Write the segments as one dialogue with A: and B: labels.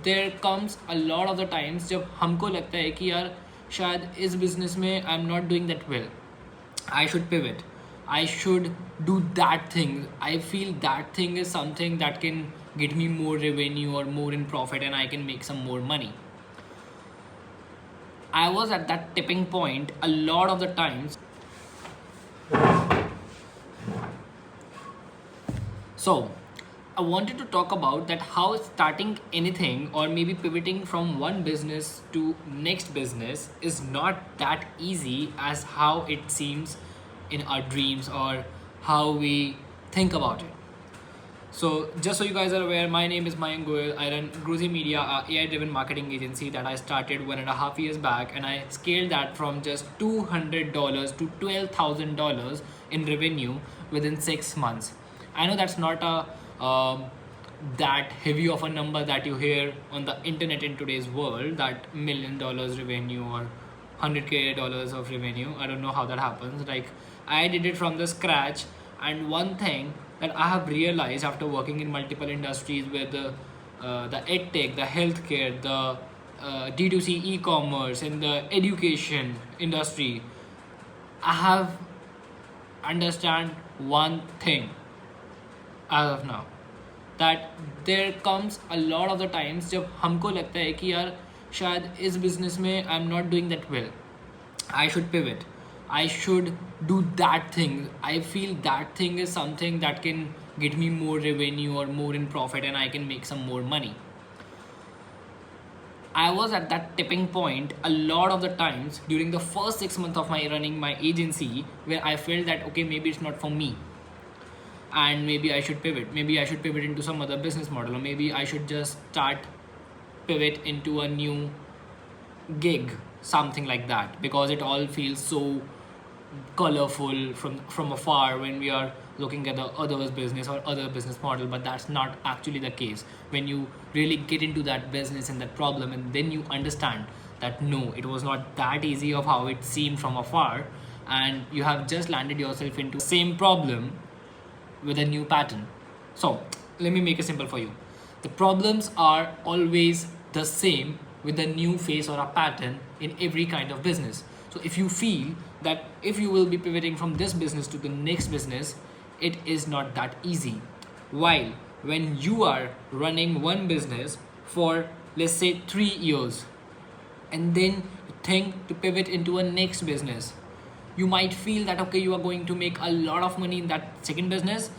A: there comes a lot of the times जब हमको लगता है कि यार शायद इस business में I'm not doing that well, I should pivot, I should do that thing, I feel that thing is something that can get me more revenue or more in profit and I can make some more money. I was at that tipping point a lot of the times. So I wanted to talk about that how starting anything or maybe pivoting from one business to next business is not that easy as how it seems in our dreams or how we think about it. So just so you guys are aware, my name is Mayank Goyal. I run Growzzy Media, a AI-driven marketing agency that I started 1.5 years back, and I scaled that from just $200 to $12,000 in revenue within 6 months. I know that's not a that heavy of a number that you hear on the internet in today's world, that $1 million revenue or $100K of revenue. I don't know how that happens. Like, I did it from the scratch, and one thing that I have realized after working in multiple industries with the edtech, the healthcare, the D2C e-commerce, and the education industry, I have understand one thing as of now, that there comes a lot of the times जब हमको लगता है कि यार शायद इस business में I'm not doing that well, I should pivot, I should do that thing, I feel that thing is something that can get me more revenue or more in profit and I can make some more money. I was at that tipping point a lot of the times during the first 6 months of my running my agency, where I felt that okay, maybe it's not for me and maybe I should pivot, maybe I should pivot into some other business model, or maybe I should just start pivot into a new gig, something like that, because it all feels so colorful from afar when we are looking at the other's business or other business model. But that's not actually the case. When you really get into that business and that problem, and then you understand that no, it was not that easy of how it seemed from afar, and you have just landed yourself into the same problem with a new pattern. So let me make it simple for you. The problems are always the same with a new phase or a pattern in every kind of business. So if you feel that if you will be pivoting from this business to the next business, it is not that easy. While when you are running one business for, let's say, 3 years, and then you think to pivot into a next business, you might feel that okay, you are going to make a lot of money in that second business,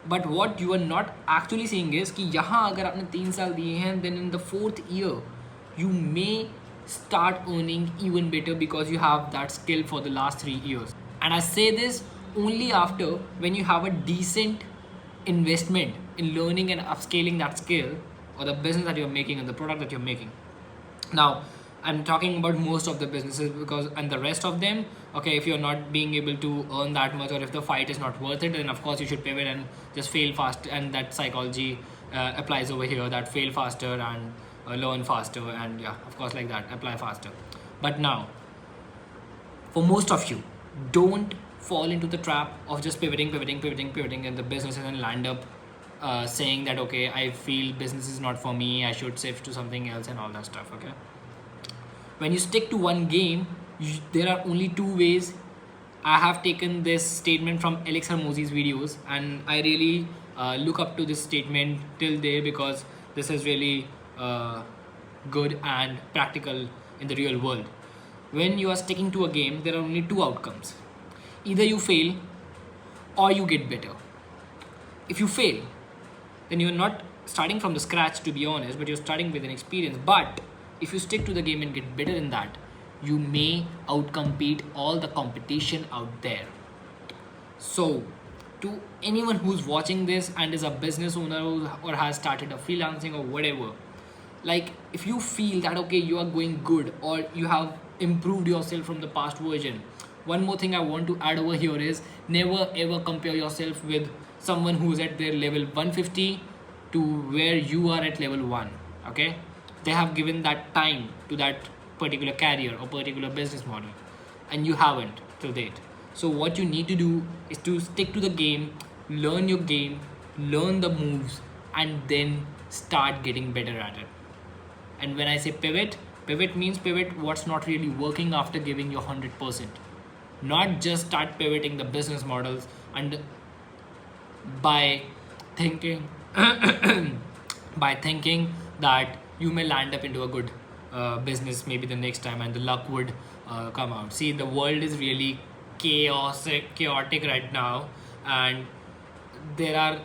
A: but what you are not actually seeing is कि यहाँ अगर आपने 3 साल दिए हैं, then in the 4th year you may start earning even better because you have that skill for the last 3 years. And I say this only after when you have a decent investment in learning and upscaling that skill or the business that you're making and the product that you're making. Now I'm talking about most of the businesses, because and the rest of them, okay, if you're not being able to earn that much, or if the fight is not worth it, then of course you should pivot and just fail fast. And that psychology applies over here, that fail faster and learn faster, and yeah, of course, like that, apply faster. But now, for most of you, don't fall into the trap of just pivoting in the businesses and land up saying that okay, I feel business is not for me, I should shift to something else and all that stuff. Okay, when you stick to one game, there are only 2 ways. I have taken this statement from Alex Hormozi's videos, and I really look up to this statement till day, because this is really good and practical in the real world. When you are sticking to a game, there are only 2 outcomes. Either you fail or you get better. If you fail, then you're not starting from the scratch, to be honest, but you're starting with an experience. But if you stick to the game and get better in that, you may outcompete all the competition out there. So to anyone who's watching this and is a business owner or has started a freelancing or whatever, like if you feel that okay, you are going good or you have improved yourself from the past version, one more thing I want to add over here is never ever compare yourself with someone who's at their level 150 to where you are at level 1. Okay, they have given that time to that particular career or particular business model, and you haven't till date. So what you need to do is to stick to the game, learn your game, learn the moves, and then start getting better at it. And when I say pivot, pivot means pivot what's not really working after giving your 100%. Not just start pivoting the business models and by thinking by thinking that you may land up into a good business maybe the next time and the luck would come out. See, the world is really chaotic right now, and there are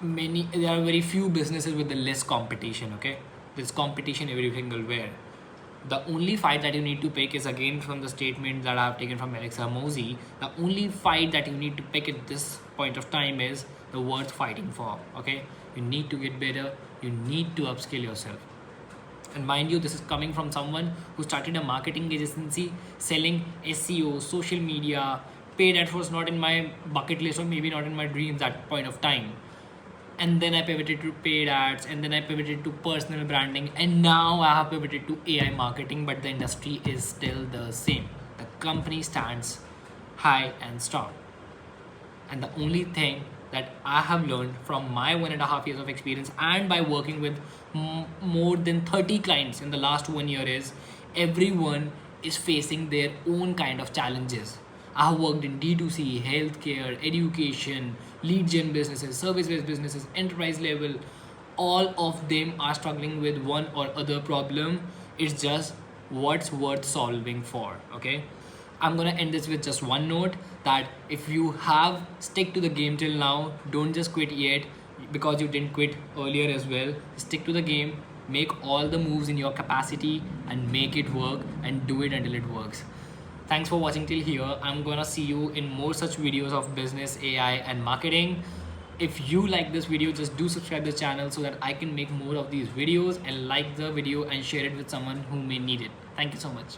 A: there are very few businesses with the less competition. Okay, there's competition every single where. The only fight that you need to pick is again from the statement that I've taken from Alexa Mosey. The only fight that you need to pick at this point of time is the worth fighting for. Okay, you need to get better. You need to upskill yourself. And mind you, this is coming from someone who started a marketing agency selling SEO, social media. Paid ads was not in my bucket list or maybe not in my dreams at that point of time. And then I pivoted to paid ads, and then I pivoted to personal branding, and now I have pivoted to AI marketing, but the industry is still the same. The company stands high and strong. And the only thing that I have learned from my 1.5 years of experience and by working with more than 30 clients in the last 1 year is everyone is facing their own kind of challenges. I have worked in D2C, healthcare, education, lead gen businesses, service based businesses, enterprise level. All of them are struggling with one or other problem. It's just what's worth solving for. Okay, I'm gonna end this with just one note that if you have stick to the game till now, don't just quit yet because you didn't quit earlier as well. Stick to the game, make all the moves in your capacity and make it work and do it until it works. Thanks for watching till here. I'm gonna see you in more such videos of business, AI and marketing. If you like this video, just do subscribe the channel so that I can make more of these videos, and like the video and share it with someone who may need it. Thank you so much.